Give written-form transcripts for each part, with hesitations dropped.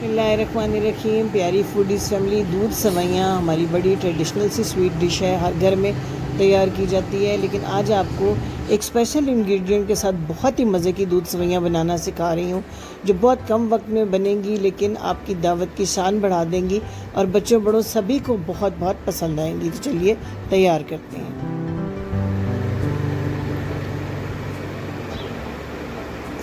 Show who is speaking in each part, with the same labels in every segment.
Speaker 1: बिस्मिल्लाहिर्रहमानिर्रहीम। प्यारी foodies family, दूध सवैयाँ हमारी बड़ी ट्रेडिशनल सी स्वीट डिश है, हर घर में तैयार की जाती है। लेकिन आज आपको एक स्पेशल इंग्रेडिएंट के साथ बहुत ही मज़े की दूध सवैयाँ बनाना सिखा रही हूँ, जो बहुत कम वक्त में बनेंगी लेकिन आपकी दावत की शान बढ़ा देंगी और बच्चों बड़ों सभी को बहुत बहुत पसंद आएंगी। तो चलिए तैयार करते हैं।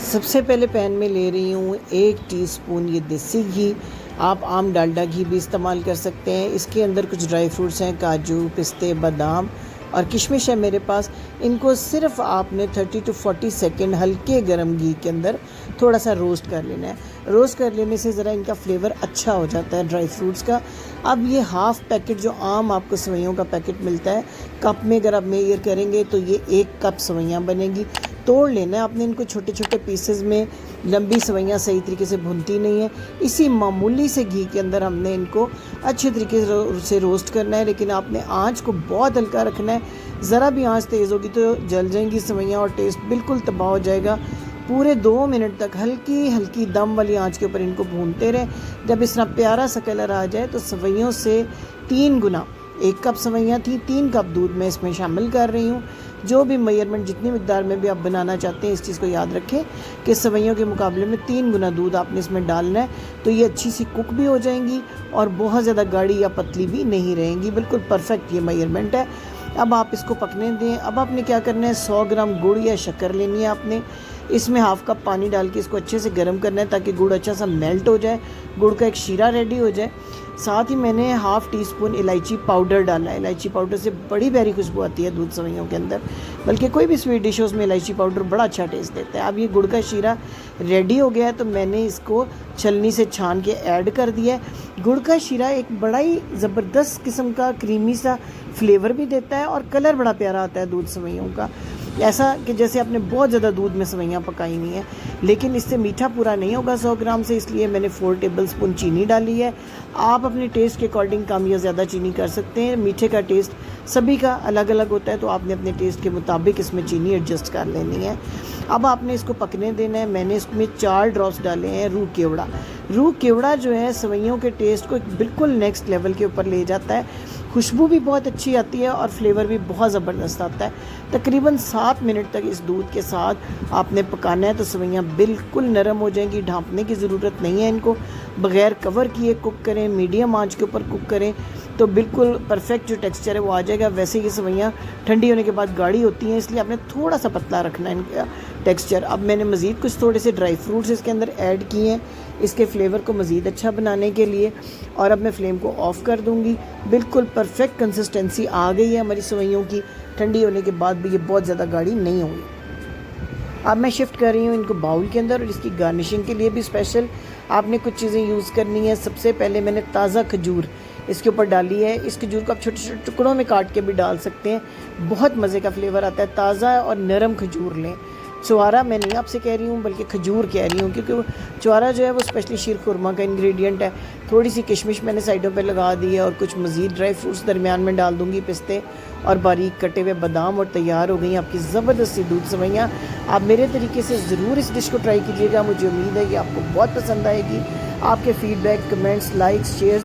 Speaker 1: सबसे पहले पैन में ले रही हूँ 1 टीस्पून ये देसी घी। आप आम डालडा घी भी इस्तेमाल कर सकते हैं। इसके अंदर कुछ ड्राई फ्रूट्स हैं, काजू, पिस्ते, बादाम और किशमिश है मेरे पास। इनको सिर्फ आपने 30 to 40 सेकेंड हल्के गर्म घी के अंदर थोड़ा सा रोस्ट कर लेना है। रोस्ट कर लेने से ज़रा इनका फ्लेवर अच्छा हो जाता है ड्राई फ्रूट्स का। अब ये हाफ़ पैकेट जो आम आपको सवैयों का पैकेट मिलता है, कप में अगर आप मेजर करेंगे तो ये 1 कप सवैयाँ बनेगी। तोड़ लेना है आपने इनको छोटे छोटे पीसेस में। लंबी सवैयाँ सही तरीके से भुनती नहीं है। इसी मामूली से घी के अंदर हमने इनको अच्छे तरीके से रोस्ट करना है, लेकिन आपने आंच को बहुत हल्का रखना है। ज़रा भी आंच तेज़ होगी तो जल जाएंगी सवैयाँ और टेस्ट बिल्कुल तबाह हो जाएगा। पूरे 2 मिनट तक हल्की हल्की दम वाली आंच के ऊपर इनको भूनते रहें। जब इस तरह प्यारा सा कलर आ जाए तो सवैयों से 3 गुना, 1 कप सवैयाँ थी, 3 कप दूध मैं इसमें शामिल कर रही हूँ। जो भी मेजरमेंट जितनी मिकदार में भी आप बनाना चाहते हैं, इस चीज़ को याद रखें कि सवैयों के मुकाबले में 3 गुना दूध आपने इसमें डालना है। तो ये अच्छी सी कुक भी हो जाएंगी और बहुत ज़्यादा गाढ़ी या पतली भी नहीं रहेंगी। बिल्कुल परफेक्ट ये मेजरमेंट है। अब आप इसको पकने दें। अब आपने क्या करना है, 100 ग्राम गुड़ या शक्कर लेनी है आपने। इसमें हाफ़ कप पानी डाल के इसको अच्छे से गर्म करना है ताकि गुड़ अच्छा सा मेल्ट हो जाए, गुड़ का एक शीरा रेडी हो जाए। साथ ही मैंने हाफ़ टीस्पून इलायची पाउडर डाला है। इलायची पाउडर से बड़ी प्यारी खुशबू आती है दूध सवैयों के अंदर, बल्कि कोई भी स्वीट डिश हो उसमें इलायची पाउडर बड़ा अच्छा टेस्ट देता है। अब ये गुड़ का शीरा रेडी हो गया है तो मैंने इसको छलनी से छान के ऐड कर दिया है। गुड़ का शीरा एक बड़ा ही ज़बरदस्त किस्म का क्रीमी सा फ्लेवर भी देता है और कलर बड़ा प्यारा आता है दूध सवैयों का, ऐसा कि जैसे आपने बहुत ज़्यादा दूध में सवैयाँ पकाई हुई हैं। लेकिन इससे मीठा पूरा नहीं होगा 100 ग्राम से, इसलिए मैंने 4 टेबलस्पून चीनी डाली है। आप अपने टेस्ट के अकॉर्डिंग कम या ज़्यादा चीनी कर सकते हैं। मीठे का टेस्ट सभी का अलग अलग होता है, तो आपने अपने टेस्ट के मुताबिक इसमें चीनी एडजस्ट कर लेनी है। अब आपने इसको पकने देना है। मैंने इसमें 4 ड्रॉप्स डाले हैं रूह केवड़ा। रूह केवड़ा जो है सवैयों के टेस्ट को बिल्कुल नेक्स्ट लेवल के ऊपर ले जाता है। खुशबू भी बहुत अच्छी आती है और फ्लेवर भी बहुत ज़बरदस्त आता है। तकरीबन 7 मिनट तक इस दूध के साथ आपने पकाना है तो सवैयाँ बिल्कुल नरम हो जाएंगी। ढाँपने की ज़रूरत नहीं है, इनको बग़ैर कवर किए कुक करें, मीडियम आंच के ऊपर कुक करें तो बिल्कुल परफेक्ट जो टेक्सचर है वो आ जाएगा। वैसे ये सवैयाँ ठंडी होने के बाद गाढ़ी होती हैं, इसलिए आपने थोड़ा सा पतला रखना है इनका टेक्सचर। अब मैंने मज़ीद कुछ थोड़े से ड्राई फ्रूट्स इसके अंदर ऐड किए हैं इसके फ्लेवर को मज़ीद अच्छा बनाने के लिए, और अब मैं फ्लेम को ऑफ़ कर दूँगी। बिल्कुल परफेक्ट कंसिस्टेंसी आ गई है हमारी सवैयों की। ठंडी होने के बाद भी ये बहुत ज़्यादा गाढ़ी नहीं होगी। अब मैं शिफ्ट कर रही हूँ इनको बाउल के अंदर, और इसकी गार्निशिंग के लिए भी स्पेशल आपने कुछ चीज़ें यूज़ करनी है। सबसे पहले मैंने ताज़ा खजूर इसके ऊपर डाली है। इस खजूर को आप छोटे छोटे टुकड़ों में काट के भी डाल सकते हैं, बहुत मज़े का फ्लेवर आता है। ताज़ा और नरम खजूर लें। चुआरा मैं नहीं आपसे कह रही हूँ बल्कि खजूर कह रही हूँ, क्योंकि चुआरा जो है वो स्पेशली शीर खुरमा का इंग्रेडिएंट है। थोड़ी सी किशमिश मैंने साइडों पे लगा दी है और कुछ मज़ीद ड्राई फ्रूट्स दरमियान में डाल दूँगी, पिस्ते और बारीक कटे हुए बादाम, और तैयार हो गई आपकी ज़बरदस्त सी दूध सवैयाँ। आप मेरे तरीके से ज़रूर इस डिश को ट्राई कीजिएगा। मुझे उम्मीद है कि आपको बहुत पसंद आएगी। आपके फ़ीडबैक, कमेंट्स, लाइक्स, शेयर